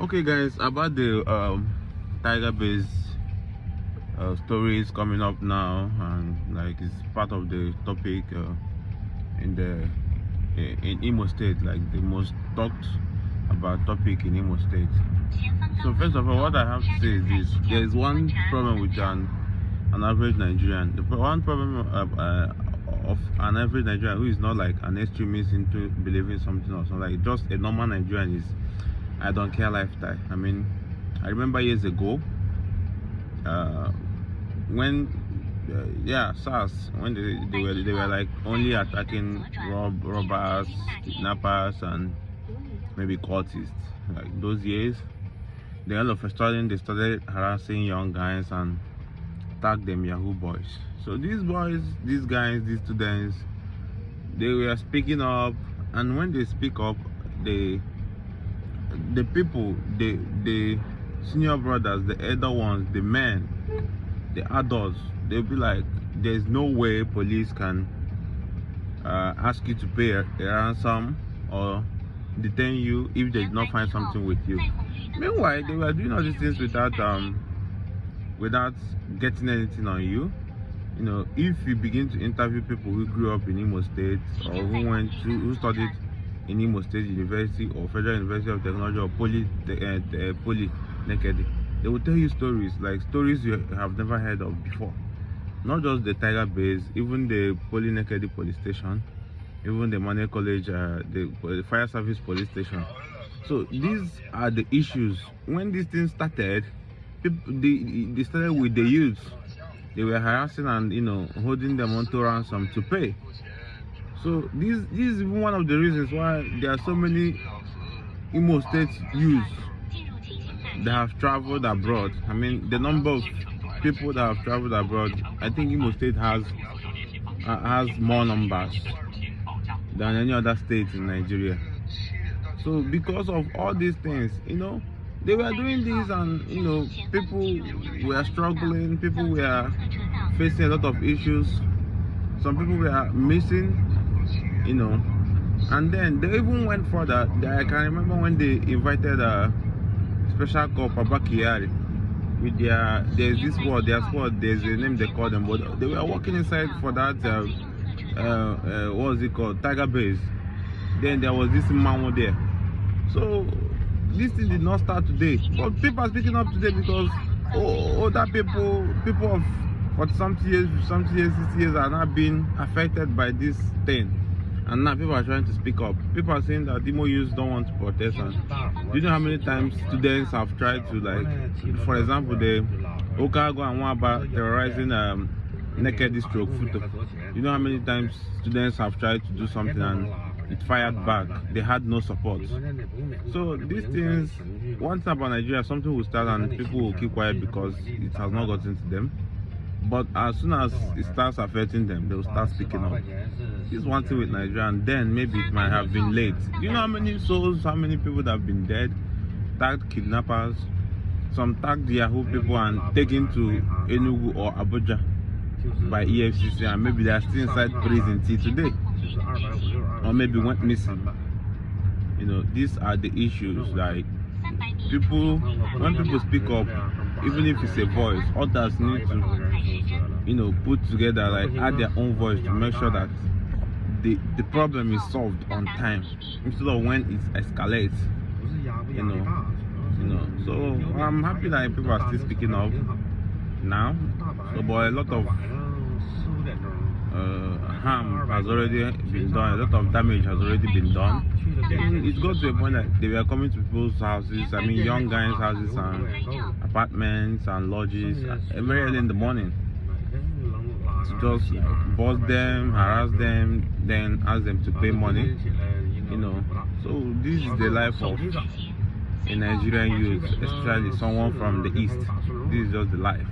Okay, guys, about the Tiger Base stories coming up now, and like it's part of the topic in the in Imo State, like the most talked about topic in Imo State. So first of all, what I have to say is this: there is one problem with an average Nigerian. One problem of an average Nigerian who is not like an extremist into believing something or something, like just a normal Nigerian, is I don't care lifestyle. I mean, I remember years ago when SARS, when they were like only attacking robbers, kidnappers, and maybe cultists. Like those years, then all of a sudden they started harassing young guys and tag them Yahoo boys. So these boys, these guys, these students, they were speaking up, and when they speak up, the people, the senior brothers, the elder ones, the men, the adults, they'll be like, there's no way police can ask you to pay a ransom or detain you if they did not find something with you. Meanwhile, they were doing all these things without getting anything on you. You know, if you begin to interview people who grew up in Imo State or who studied in Imo State University or Federal University of Technology or Poly Nekede, they will tell you stories you have never heard of before. Not just the Tiger Base, even the Poly Nekede police station, even the Mane College, the fire service police station. So these are the issues. When these things started, they started with the youths. They were harassing and holding them onto ransom to pay. So this is one of the reasons why there are so many Imo State youths that have traveled abroad. I mean, the number of people that have traveled abroad, I think Imo State has more numbers than any other state in Nigeria. So because of all these things, they were doing this, and people were struggling, people were facing a lot of issues, some people were missing, and then they even went further. I can remember when they invited a special cop, Abakiyari, with there's this word, there's a name they call them, but they were working inside for that what was it called, Tiger Base. Then there was this man there. So this thing did not start today, but people are speaking up today because older people of 40-something years, 60 years are now being affected by this thing, and now people are trying to speak up. People are saying that Imo youths don't want to protest. And do you know how many times students have tried to, like, for example, the Okago and Wamba terrorizing Nekede stroke Futo? You know how many times students have tried to do something and it fired back? They had no support. So these things, one thing about Nigeria, something will start and people will keep quiet because it has not gotten to them. But as soon as it starts affecting them, they will start speaking up. This is one thing with Nigeria, and then maybe it might have been late. Do you know how many souls, how many people that have been dead, tagged kidnappers, some tagged Yahoo people and taken to Enugu or Abuja by EFCC, and maybe they are still inside prison till today, or maybe went missing. These are the issues. Like, when people speak up, even if it's a voice, others need to put together, like add their own voice to make sure that the problem is solved on time instead of when it escalates. So I'm happy that people are still speaking up now. So, but a lot of harm has already been done, a lot of damage has already been done. It got to a point that they were coming to people's houses, I mean young guys' houses and apartments and lodges very early in the morning to just bust them, harass them, then ask them to pay money. So this is the life of a Nigerian youth, especially someone from the east. This is just the life.